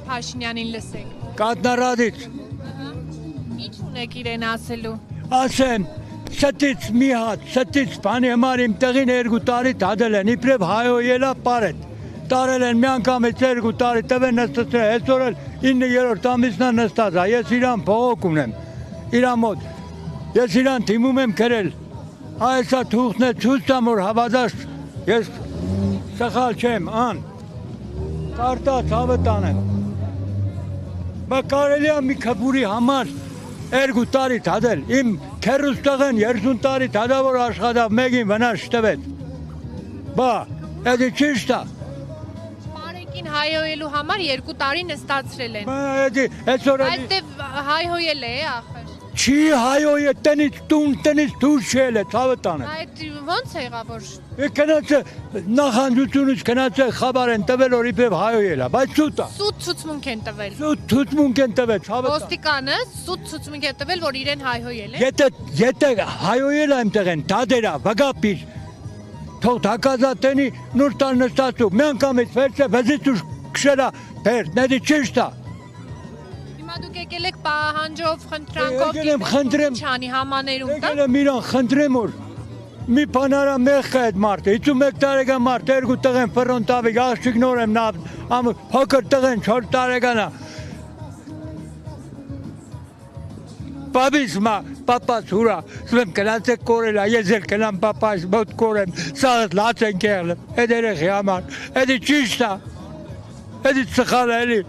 Փաշինյանին լսեք։ Կատնարադից Ինչ ունեք իրեն ասելու։ ասեմ ստից մի հատ ստից բանի համար իմ տեղին 2 տարի դադել են իբրև հայոյելա պարետ տարել են մի անգամից 2 տարի տվեն նստացրել այսօր էլ 9-րդ ամիսնա նստած է ես իրան փողոք ունեմ իրա մոտ ես իրան դիմում եմ գրել այսա թուղթն է ցույց տամ որ հավատաց ես սխալ չեմ ան կարտած հավը տանեմ բա կարելի է մի քբուրի համար 2 տարի դադել իմ քերուստեղեն 30 տարի դադավոր աշխատավ մեկին վնաս չտվեց բա էդի ճիշտ է Բարեկին հայհոյելու համար 2 տարի նստացրել են։ բա էդի այսօր Այստեղ հայհոյել է ախր։ չի հայոյը տնից տուն տնից դուրս չել է ցավը տանը Այդ ո՞նց եղավ որ Կնացը նախանձությունից կնացը խաբար են տվել որ իբրև հայոյել է բայց սուտ է սուտ ցուցմունք են տվել։ սուտ ցուցմունք են տվել ցավը Ոստիկանը սուտ ցուցմունք է տվել որ իրեն հայհոյել է։ Եթե հայոյել եմ տեղեն դադերա վգապիր թող դակազատենի նոր տան նստածու մի անգամից վերցե վզից ու քշերա բեր նեդի ճիշտ է Հիմա դուք եկել եք պահանջով, խնդրանքով, Եկել եմ, խնդրեմ։ Չանի համաներում կա։ Եկել եմ իրան խնդրեմ որ մի բանարա մեղք է այդ մարդը 51 տարեկան մարդ 2 տղեն ֆրոնտավիկ աղջիկ նոր եմ նա փոքր տղեն 4 տարեկան է Բաբիս մա պապաս հուրա սվեմ կնացեք կորելա ես էլ կնամ պապայս մոտ կորեմ սաղս լաց են կեղլեմ այդ երեխի համար էդի ճիշտ է էդի սխալ է էլի